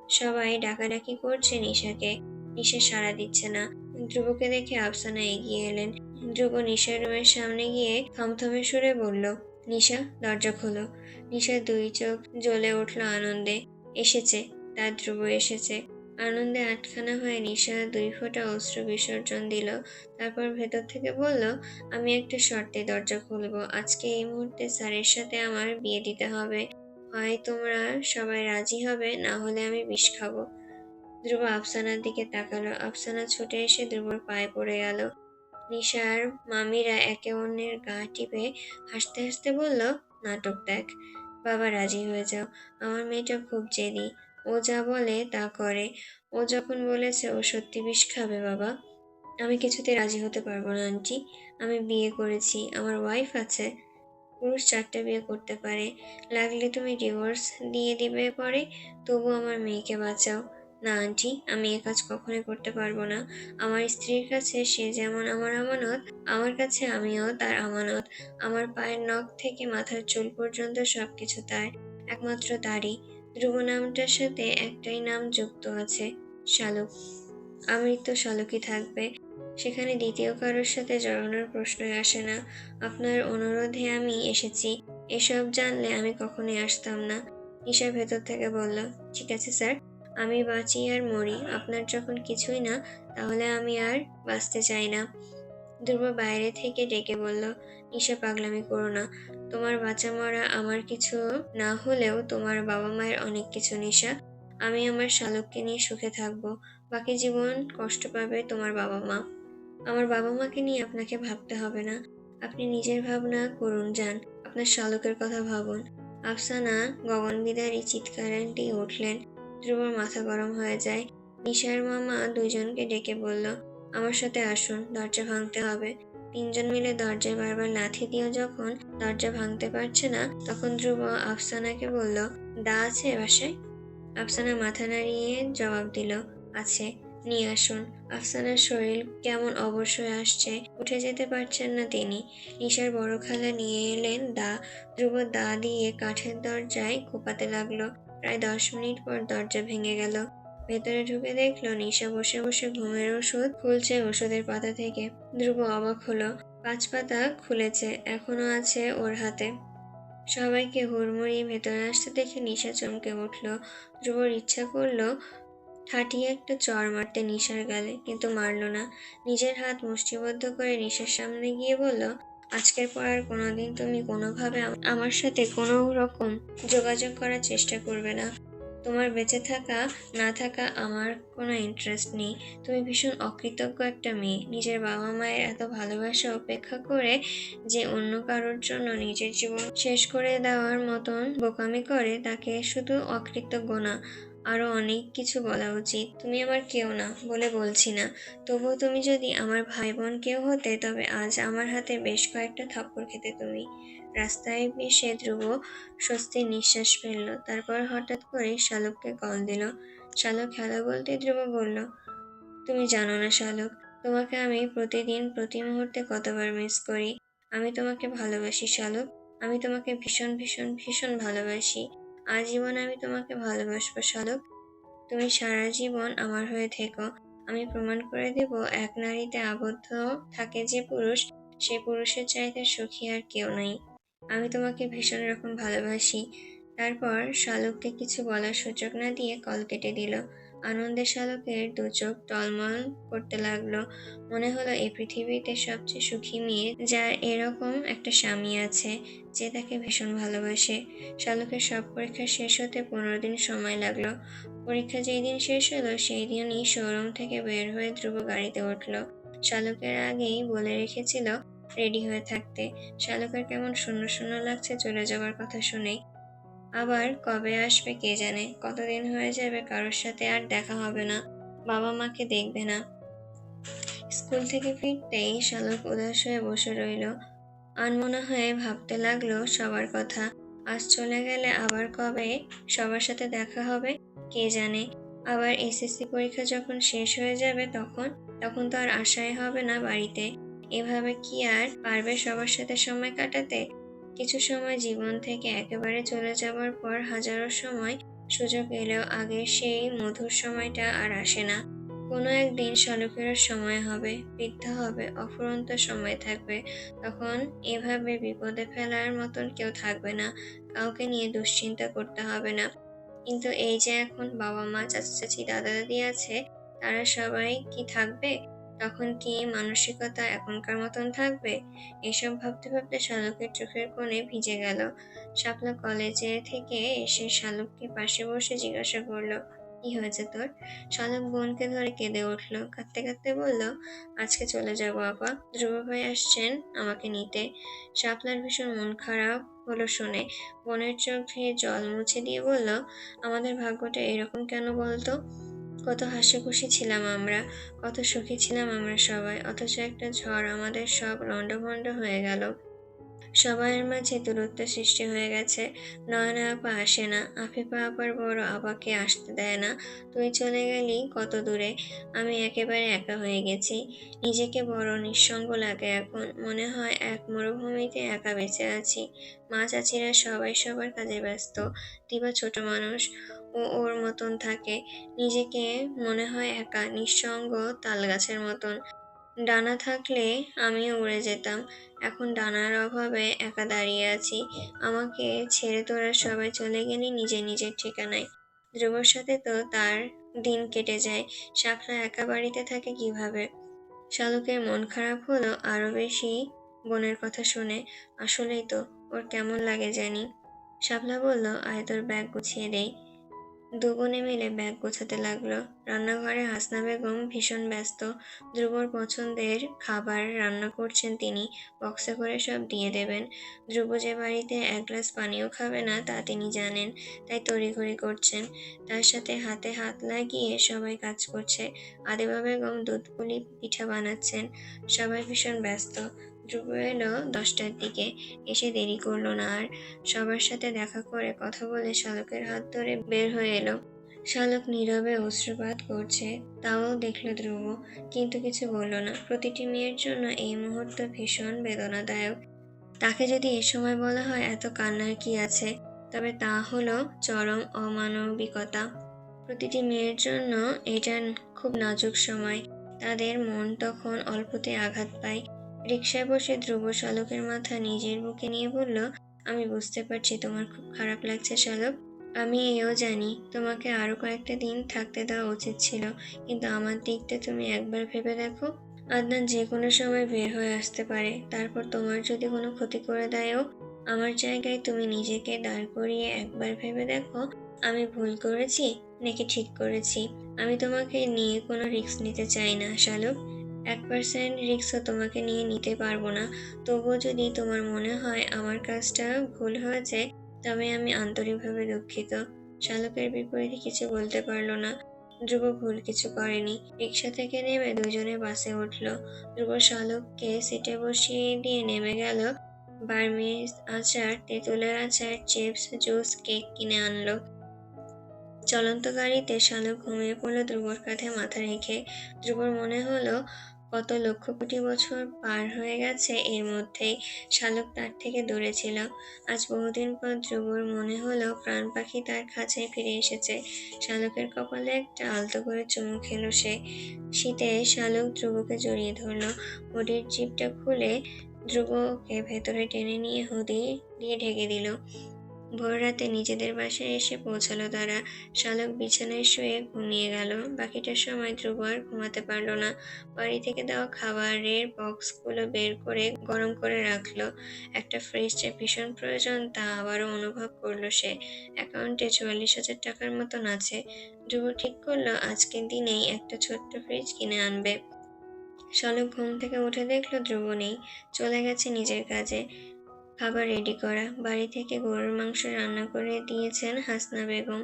সবাই ডাকাডাকি করছে নিশাকে। নিশা সাড়া দিচ্ছে না। ধ্রুবকে দেখে আফসানা এগিয়ে এলেন। ধ্রুব নিশার রুমের সামনে গিয়ে থমথমে সুরে বলল, নিশা দরজা খোলো। নিশার দুই চোখ জ্বলে উঠল আনন্দে। এসেছে, তার ধ্রুব এসেছে। আনন্দে আটখানা হয়ে নিশা দুই ফোঁটা অশ্রু বিসর্জন দিল। তারপর ভেতর থেকে বলল, আমি একটা শর্তে দরজা খুলবো। আজকে এই মুহূর্তে স্যারের সাথে আমার বিয়ে দিতে হবে। হয় তোমরা সবাই রাজি হবে, না হলে আমি বিষ খাবো। ধ্রুব আফসানার দিকে তাকালো। আফসানা ছুটে এসে ধ্রুবর পায়ে পড়ে গেল। নিশার মামিরা একে অন্যের গা টিপে হাসতে হাসতে বলল, নাটক দেখ। বাবা রাজি হয়ে যাও। আমার মেয়েটা খুব জেদি। ও যা বলে তা করে। ও যখন বলেছে ও সত্যি বিষ খাবে বাবা। আমি কিছুতে রাজি হতে পারবো না আন্টি। আমি বিয়ে করেছি, আমার ওয়াইফ আছে। পুরুষ 4টা বিয়ে করতে পারে। লাগলে তুমি ডিভোর্স দিয়ে দিবে পরে, তবু আমার মেয়েকে বাঁচাও। না আন্টি, আমি এ কাজ কখনোই করতে পারবো না। আমার স্ত্রীর কাছে সে যেমন আমার আমানত, আমার কাছে আমিও তার আমানত। আমার পায়ের নখ থেকে মাথার চুল পর্যন্ত সবকিছু তার, একমাত্র তারই। ধ্রুব নামটার সাথে একটাই নাম যুক্ত আছে, শালুক। আমৃত্যু শালুকই থাকবে। সেখানে দ্বিতীয় কারোর সাথে জড়ানোর প্রশ্নই আসে না। আপনার অনুরোধে আমি এসেছি। এসব জানলে আমি কখনোই আসতাম না। নিশা ভেতর থেকে বলল, ঠিক আছে স্যার, আমি বাঁচি আর মরি, আপনার যখন কিছুই না, তাহলে আমি আর বাঁচতে চাই না। ধ্রুব বাইরে থেকে ডেকে বলল, নিশা পাগলামি করো না। তোমার বাঁচা মরা আমার কিছু না হলেও তোমার বাবা মায়ের অনেক কিছু নিশা। আমি আমার শালুককে নিয়ে সুখে থাকবো। বাকি জীবন কষ্ট পাবে তোমার বাবা মা। আমার বাবা মাকে নিয়ে আপনাকে ভাবতে হবে না। আপনি নিজের ভাবনা করুন যান। আপনার শালুকের কথা ভাবুন। আফসানা গগনবিদারী চিৎকারে দিয়ে উঠলেন। ধ্রুবর মাথা গরম হয়ে যায়। নিশার মামা দুইজনকে ডেকে বলল, আমার সাথে আসুন, দরজা ভাঙতে হবে। তিনজন মিলে দরজায় বারবার লাথি দিয়েও যখন দরজা ভাঙতে পারছে না, তখন ধ্রুব আফসানাকে বলল, দা আছে বাসায়? আফসানা মাথা নাড়িয়ে জবাব দিল, আছে, নিয়ে আসুন। আফসানার শরীর কেমন অবশ হয়ে আসছে, উঠে যেতে পারছেন না তিনি। নিশার বড় খালা নিয়ে এলেন দা। ধ্রুব দা দিয়ে কাঠের দরজায় কোপাতে লাগলো। প্রায় 10 মিনিট পর দরজা ভেঙে গেল। ভেতরে ঢুকে দেখলো নিশা বসে বসে ঘুমের ওষুধ খুলছে ওষুধের পাতা থেকে। ধ্রুব অবাক হলো, 5 পাতা খুলেছে, এখনো আছে ওর হাতে। সবাইকে হুড়মুড়িয়ে ভেতরে আসতে দেখে নিশা চমকে উঠল। ধ্রুবর ইচ্ছা করলো ঠাটিয়ে একটা চড় মারতে নিশার গালে, কিন্তু মারল না। নিজের হাত মুষ্টিবদ্ধ করে নিশার সামনে গিয়ে বলল, আজকের পর আর কোনোদিন তুমি কোনোভাবে আমার সাথে কোনো রকম যোগাযোগ করার চেষ্টা করবে না। তোমার বেঁচে থাকা না থাকা আমার কোনো ইন্টারেস্ট নেই। তুমি ভীষণ অকৃতজ্ঞ একটা মেয়ে। নিজের বাবা মায়ের এত ভালোবাসা উপেক্ষা করে যে অন্য কারোর জন্য নিজের জীবন শেষ করে দেওয়ার মতন বোকামি করে, তাকে শুধু অকৃতজ্ঞ না, আরো অনেক কিছু বলা উচিত। তুমি আমার কেউ না বলে বলছি না, তবুও তুমি যদি আমার ভাই বোন কেউ হতে, তবে আজ আমার হাতে বেশ কয়েকটা থাপ্পড় খেতে তুমি। রাস্তায় এসে ধ্রুব স্বস্তির নিঃশ্বাস ফেলল। তারপর হঠাৎ করে শালুককে কল দিল। শালুক হ্যালো বলতে ধ্রুব বলল, তুমি জানো না শালুক, তোমাকে আমি প্রতিদিন প্রতি মুহূর্তে কতবার মিস করি। আমি তোমাকে ভালোবাসি শালুক, আমি তোমাকে ভীষণ ভীষণ ভীষণ ভালোবাসি। আজীবন আমি তোমাকে ভালোবাসবো শালুক। তুমি সারা জীবন আমার হয়ে থেকো। আমি প্রমাণ করে দেব, এক নারীতে আবদ্ধ থাকে যে পুরুষ, সে পুরুষের চাইতে সুখী আর কেউ নাই। আমি তোমাকে ভীষণ রকম ভালোবাসি। তারপর শালুককে কিছু বলার সুযোগ না দিয়ে কল কেটে দিল। আনন্দে শালুকের 2 চোখ টলমল করতে লাগলো। মনে হলো এই পৃথিবীতে সবচেয়ে সুখী মেয়ে যার এরকম একটা স্বামী আছে, যে তাকে ভীষণ ভালোবাসে। শালুকের সব পরীক্ষা শেষ হতে 15 দিন সময় লাগলো। পরীক্ষা যেই দিন শেষ হলো সেই দিনই শোরুম থেকে বের হয়ে ধ্রুব গাড়িতে উঠলো। শালুকের আগেই বলে রেখেছিল রেডি হয়ে থাকতে। শালুকের কেমন শূন্য শূন্য লাগছে চলে যাবার কথা শুনেই। আবার কবে আসবে কে জানে, কতদিন হয়ে যাবে কারোর সাথে আর দেখা হবে না, বাবা মাকে দেখবে না। স্কুল থেকে ফিরতেই শালুক উদাস হয়ে বসে রইল। আনমনা হয়ে ভাবতে লাগলো সবার কথা। আজ চলে গেলে আবার কবে সবার সাথে দেখা হবে কে জানে। আবার এসএসসি পরীক্ষা যখন শেষ হয়ে যাবে তখন তখন তো আর আশাই হবে না বাড়িতে। এভাবে কি আর পারবে সবার সাথে সময় কাটাতে? কিছু সময় জীবন থেকে একেবারে চলে যাবার পর হাজারো সময় সুযোগ এলেও আগের সেই মধুর সময়টা আর আসে না। কোনো একদিন শালুকেরও সময় হবে, বৃদ্ধা হবে, অফুরন্ত সময় থাকবে। তখন এভাবে বিপদে ফেলার মতন কেউ থাকবে না, কাউকে নিয়ে দুশ্চিন্তা করতে হবে না। কিন্তু এই যে এখন বাবা মা, চাচা চাচি, দাদা দাদি আছে, তারা সবাই কি থাকবে? তখন কি মানসিকতা এখনকার মতন থাকবে? এসব ভাবতে ভাবতে শালুকের চোখের কোণে ভিজে গেল। শাপলা কলেজে থেকে এসে শালুককে পাশে বসে জিজ্ঞাসা করলো, কি হয়েছে তোর? শালুক বোনকে ধরে কেঁদে উঠলো। কাঁদতে কাঁদতে বলল, আজকে চলে যাবো আপা, ধ্রুব ভাই আসছেন আমাকে নিতে। শাপলার ভীষণ মন খারাপ হলো শুনে। বোনের চোখ ধুয়ে জল মুছে দিয়ে বলল, আমাদের ভাগ্যটা এরকম কেন বলতো? কত হাসি খুশি ছিলাম আমরা, কত সুখী ছিলাম আমরা সবাই, অথচ একটা ঝড় আমাদের সব লণ্ডভণ্ড হয়ে গেল। সবাইয়ের মাঝে দূরত্ব সৃষ্টি হয়ে গেছে। নয়না আপা আসে না, আফিফা আপার বড় আপাকে আসতে দেয় না। তুই চলে গেলি কত দূরে, আমি একেবারে একা হয়ে গেছি। নিজেকে বড় নিঃসঙ্গ লাগে এখন, মনে হয় এক মরুভূমিতে একা বেঁচে আছি। মা চাচিরা সবাই সবার কাজে ব্যস্ত। দিবা ছোট মানুষ, ও ওর মতন থাকে। নিজেকে মনে হয় একা, নিঃসঙ্গ, তাল গাছের মতন। ডানা থাকলে আমিও উড়ে যেতাম, এখন ডানার অভাবে একা দাঁড়িয়ে আছি। আমাকে ছেড়ে তোরা সবাই চলে গেলি নিজের নিজের ঠিকানায়। ধ্রুবর সাথে তো তার দিন কেটে যায়, শাপলা একা বাড়িতে থাকে কিভাবে? শালুকের মন খারাপ হলো আরো বেশি বোনের কথা শুনে। আসলেই তো, ওর কেমন লাগে জানি। শাপলা বলল, আয় তোর ব্যাগ গুছিয়ে দেই। দুবোনে মিলে ব্যাগ গোছাতে লাগলো। রান্নাঘরে হাসনা বেগম ভীষণ ব্যস্ত। ধ্রুবর পছন্দের খাবার রান্না করছেন তিনি, বক্সে করে সব দিয়ে দেবেন। ধ্রুব যে বাড়িতে এক গ্লাস পানিও খাবে না তা তিনি জানেন, তাই তড়িঘড়ি করছেন। তার সাথে হাতে হাত লাগিয়ে সবাই কাজ করছে। আদিবা বেগম দুধ পুলি পিঠা বানাচ্ছেন। সবাই ভীষণ ব্যস্ত। ধ্রুব এলো 10টার দিকে, এসে দেরি করলো না আর। সবার সাথে দেখা করে কথা বলে শালকের হাত ধরে বের হয়ে এলো। শালক নীরবে অশ্রুপাত করছে, তাও দেখলো ধ্রুব, কিন্তু কিছু বলল না। প্রতিটি মেয়ের জন্য এই মুহূর্ত ভীষণ বেদনাদায়ক। তাকে যদি এ সময় বলা হয় এত কান্নার কি আছে, তবে তা হলো চরম অমানবিকতা। প্রতিটি মেয়ের জন্য এটা খুব নাজুক সময়। তাদের মন তখন অল্পতে আঘাত পায়। রিকশায় বসে ধ্রুব শালকের মাথা নিজের বুকে নিয়ে বলল, আমি বুঝতে পারছি তোমার খুব খারাপ লাগছে শালক। আমি এও জানি তোমাকে আরো কয়েকটা দিন থাকতে দেওয়া উচিত ছিল, কিন্তু আমার দিকটা তুমি একবার ভেবে দেখো। আদনান যে কোনো সময় বের হয়ে আসতে পারে, তারপর তোমার যদি কোনো ক্ষতি করে দেয়ও। আমার জায়গায় তুমি নিজেকে দাঁড় করিয়ে একবার ভেবে দেখো, আমি ভুল করেছি নাকি ঠিক করেছি। আমি তোমাকে নিয়ে কোনো রিস্ক নিতে চাই না শালক। 1% রিস্কও তোমাকে নিয়ে নিতে পারবো না। তবুও যদি তোমার মনে হয় আমার কাজটা ভুল হয়েছে, তবে আমি আন্তরিকভাবে দুঃখিত। শালকের বিপরীতে কিছু বলতে পারলো না। ধ্রুব ভুল কিছু করেনি। রিকশা থেকে নেমে দুজনে বাসে উঠলো। ধ্রুব শালককে সিটে বসিয়ে দিয়ে নেমে গেল। বার্মিজ আচার, তেঁতুলের আচার, চিপস, জুস, কেক কিনে আনলো। চলন্ত গাড়িতে শালক ঘুমিয়ে পড়ল ধ্রুবর কাঁধে মাথা রেখে। ধ্রুবর মনে হলো কত লক্ষ কোটি বছর পার হয়ে গেছে এর মধ্যেই। শালক তার থেকে দূরে ছিল। আজ বহুদিন পর ধ্রুবর মনে হলো প্রাণ পাখি তার কাছে ফিরে এসেছে। শালকের কপালে একটা আলতো করে চুমু খেলো সে। শীতে শালক ধ্রুবকে জড়িয়ে ধরলো। হুডির জিপটা খুলে ধ্রুবকে ভেতরে টেনে নিয়ে হুডি দিয়ে ঢেকে দিল। ভোর রাতে নিজেদের বাসায় এসে পৌঁছালো তারা। শালক বিছানায় শুয়ে ঘুমিয়ে গেল। বাকিটা সময় ধ্রুব আর ঘুমাতে পারল না। বাড়ি থেকে দেওয়া খাবারের বক্সগুলো বের করে গরম করে রাখলো। একটা ফ্রিজ যে ভীষণ প্রয়োজন তা আবারও অনুভব করলো সে। অ্যাকাউন্টে 44,000 টাকার মতন আছে। ধ্রুব ঠিক করলো আজকের দিনেই একটা ছোট্ট ফ্রিজ কিনে আনবে। শালক ঘুম থেকে উঠে দেখলো ধ্রুব নেই, চলে গেছে নিজের কাজে। খাবার রেডি করা। বাড়ি থেকে গরুর মাংস রান্না করে দিয়েছেন হাসনা বেগম।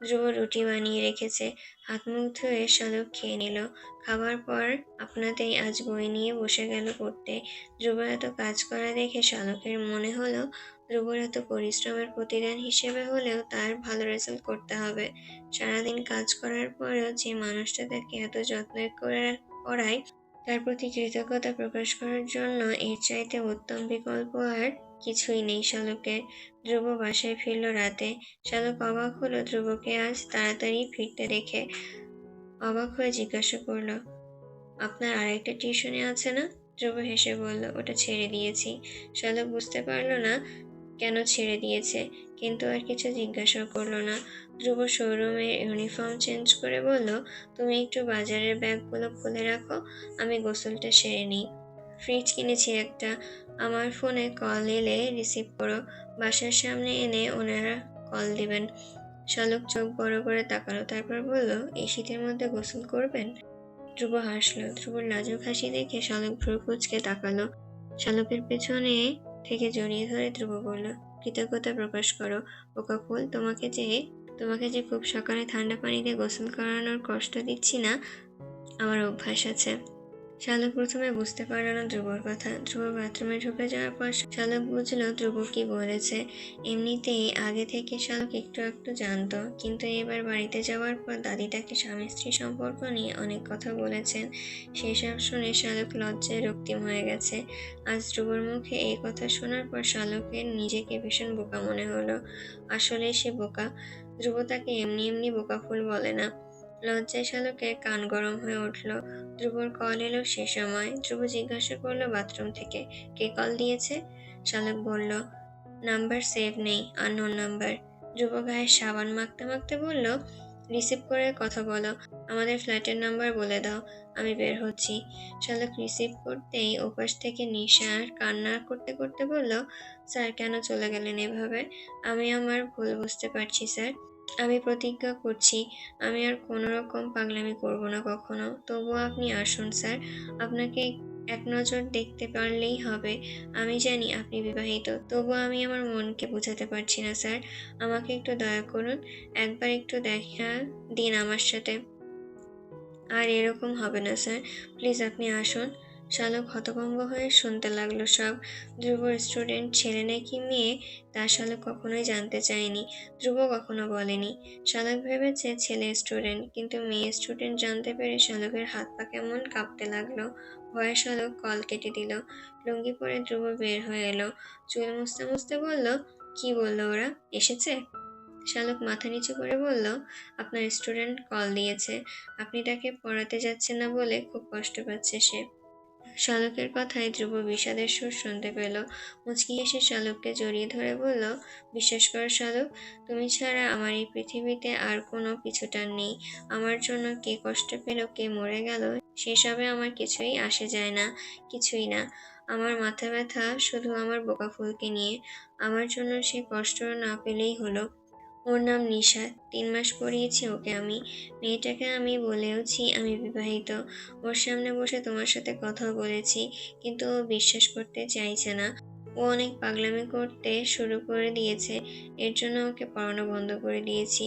ধ্রুব রুটি বানিয়ে রেখেছে। হাত মুখ ধুয়ে শালক খেয়ে নিল। খাবার পর আপনাতেই আজ বই নিয়ে বসে গেল পড়তে। ধ্রুব এত কাজ করা দেখে শালকের মনে হলো ধ্রুবর এত পরিশ্রমের প্রতিদান হিসেবে হলেও তার ভালো রেজাল্ট করতে হবে। সারাদিন কাজ করার পরেও যে মানুষটা তাকে এত যত্ন করে পড়ায়, তার প্রতি কৃতজ্ঞতা প্রকাশ করার জন্য এর চাইতে উত্তম বিকল্প আর কিছুই নেই শালকের। ধ্রুব বাসায় ফিরল রাতে। শালক অবাক হলো ধ্রুবকে আজ তাড়াতাড়ি ফিরতে দেখে। অবাক হয়ে জিজ্ঞাসা করলো, আপনার আরেকটা টিউশনি আছে না? ধ্রুব হেসে বলল, ওটা ছেড়ে দিয়েছি। শালক বুঝতে পারলো না কেন ছেড়ে দিয়েছে, কিন্তু আর কিছু জিজ্ঞাসা করলো না। ধ্রুব শোরুমে ইউনিফর্ম চেঞ্জ করে বলল, তুমি একটু বাজারের ব্যাগগুলো খুলে রাখো, আমি গোসলটা সেরে নিই। ফ্রিজ কিনেছি একটা, আমার ফোনে কল এলে রিসিভ করো। বাসার সামনে এনে ওনারা কল দিবেন। শালক চোখ বড় করে তাকালো, তারপর বলল, এই শীতের মধ্যে গোসল করবেন? ধ্রুব হাসলো। ধ্রুবর লাজুক হাসি দেখে শালক ভ্রু কুঁচকে তাকালো। শালকের পেছনে থেকে জড়িয়ে ধরে ধ্রুব বলল, কৃতজ্ঞতা প্রকাশ করো বোকাকুল। তোমাকে যে খুব সকালে ঠান্ডা পানিতে গোসল করানোর কষ্ট দিচ্ছি না, আমার অভ্যাস আছে। শালক প্রথমে বুঝতে পারল না ধ্রুবর কথা। ধ্রুব বাথরুমে ঢুকে যাওয়ার পর শালক বুঝলো ধ্রুব কি বলেছে। এমনিতেই আগে থেকে শালক একটু একটু জানতো, কিন্তু এবার বাড়িতে যাওয়ার পর দাদি তাকে স্বামী স্ত্রী সম্পর্ক নিয়ে অনেক কথা বলেছেন। সেসব শুনে শালক লজ্জায় রক্তিম হয়ে গেছে। আজ ধ্রুবর মুখে এই কথা শোনার পর শালকের নিজেকে ভীষণ বোকা মনে হলো। আসলে সে বোকা। ধ্রুব তাকে এমনি এমনি বোকা ফুল বলে না। লজ্জায় শালকের কান গরম হয়ে উঠল। ধ্রুবর কল এলো সে সময়। ধ্রুব জিজ্ঞাসা করলো বাথরুম থেকে, কে কল দিয়েছে? শালক বলল, নাম্বার সেভ নেই, আননোন নাম্বার। ধ্রুব গায়ে সাবান মাখতে মাখতে বলল, রিসিভ করে কথা বলো, আমাদের ফ্ল্যাটের নাম্বার বলে দাও, আমি বের হচ্ছি। শালক রিসিভ করতেই ওপাশ থেকে নিশার কান্না করতে করতে বলল, স্যার কেন চলে গেলেন এভাবে? আমি আমার ভুল বুঝতে পারছি স্যার। আমি প্রতিজ্ঞা করছি আমি আর কোনো রকম পাগলামি করব না কখনো। তবুও আপনি আসুন স্যার, আপনাকে এক নজর দেখতে পারলেই হবে। আমি জানি আপনি বিবাহিত, তবুও আমি আমার মনকে বোঝাতে পারছি না স্যার। আমাকে একটু দয়া করুন, একবার একটু দেখা দিন আমার সাথে। আর এরকম হবে না স্যার, প্লিজ আপনি আসুন। শালক হতভম্ব হয়ে শুনতে লাগলো সব। ধ্রুবর স্টুডেন্ট ছেলে নাকি মেয়ে তা শালক কখনোই জানতে চায়নি, ধ্রুব কখনো বলেনি। শালক ভেবেছে ছেলে স্টুডেন্ট, কিন্তু মেয়ে স্টুডেন্ট জানতে পেরে শালকের হাত পা কেমন কাঁপতে লাগলো। ভয়ে শালক কল কেটে দিল। লুঙ্গি পরে ধ্রুব বের হয়ে এলো, চুল মুছতে মুছতে বলল, কি বললো ওরা, এসেছে? শালক মাথা নিচু করে বলল, আপনার স্টুডেন্ট কল দিয়েছে, আপনি তাকে পড়াতে যাচ্ছেন না বলে খুব কষ্ট পাচ্ছে সে। শালকের কথায় ধ্রুব বিষাদের সুর শুনতে পেল। মুচকি হেসে শালককে জড়িয়ে ধরে বলল, বিশ্বাস করো শালক, তুমি ছাড়া আমার এই পৃথিবীতে আর কোনো পিছুটান নেই। আমার জন্য কে কষ্ট পেল, কে মরে গেল, সেসবে আমার কিছুই আসে যায় না, কিছুই না। আমার মাথা ব্যথা শুধু আমার বোকা ফুলকে নিয়ে। আমার জন্য সে কষ্ট না পেলেই হলো। ওর নাম নিশা, 3 মাস পড়িয়েছি ওকে আমি। মেয়েটাকে আমি বলেওছি আমি বিবাহিত। ওর সামনে বসে তোমার সাথে কথাও বলেছি, কিন্তু ও বিশ্বাস করতে চাইছে না। ও অনেক পাগলামি করতে শুরু করে দিয়েছে। এর জন্য ওকে পড়ানো বন্ধ করে দিয়েছি।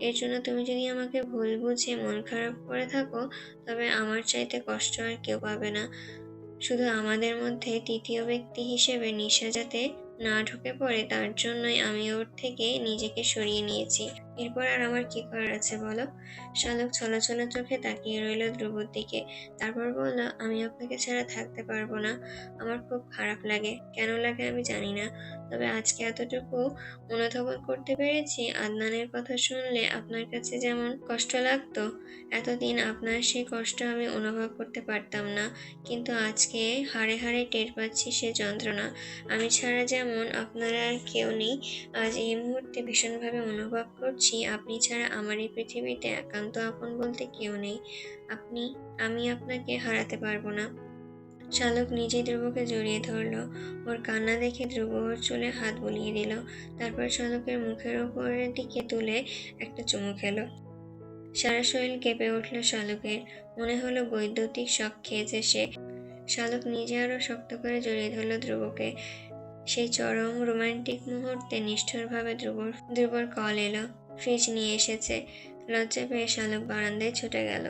এর জন্য তুমি যদি আমাকে ভুল বুঝে মন খারাপ করে থাকো, তবে আমার চাইতে কষ্ট আর কেউ পাবে না। শুধু আমাদের মধ্যে তৃতীয় ব্যক্তি হিসেবে নিশা যাতে না ঢুকে পড়ে, তার জন্যই আমি ওর থেকে নিজেকে সরিয়ে নিয়েছি। এরপর আর আমার কি করার আছে বলো? শালক ছলছল চোখে তাকিয়ে রইল ধ্রুবর দিকে। তারপর বলল, আমি আপনাকে ছাড়া থাকতে পারবো না। আমার খুব খারাপ লাগে, কেন লাগে আমি জানি না। তবে আজকে এতটুকু অনুধাবন করতে পেরেছি, আদনানের কথা শুনলে আপনার কাছে যেমন কষ্ট লাগতো, এতদিন আপনার সেই কষ্ট আমি অনুভব করতে পারতাম না। কিন্তু আজকে হাড়ে হাড়ে টের পাচ্ছি সে যন্ত্রণা। আমি ছাড়া যেমন আপনার আর কেউ নেই, আজ এই মুহূর্তে ভীষণভাবে অনুভব করছি আপনি ছাড়া আমার এই পৃথিবীতে একান্ত আপন বলতে কেউ নেই। আপনি আমি আপনাকে হারাতে পারবো না। শালক নিজেই ধ্রুবকে জড়িয়ে ধরল। ওর কান্না দেখে ধ্রুব ওর চুলে হাত বুলিয়ে দিল। তারপর শালকের মুখের উপরের দিকে তুলে একটা চুমু খেলো। সারা শরীর কেঁপে উঠল শালকের, মনে হলো বৈদ্যুতিক শক খেয়েছে সে। শালক নিজে আরো শক্ত করে জড়িয়ে ধরল ধ্রুবকে। সেই চরম রোমান্টিক মুহূর্তে নিষ্ঠুরভাবে ধ্রুবর কল এলো। ফ্রিজ নিয়ে এসেছে। লজ্জা পেয়ে শালক বারান্দায় ছুটে গেল।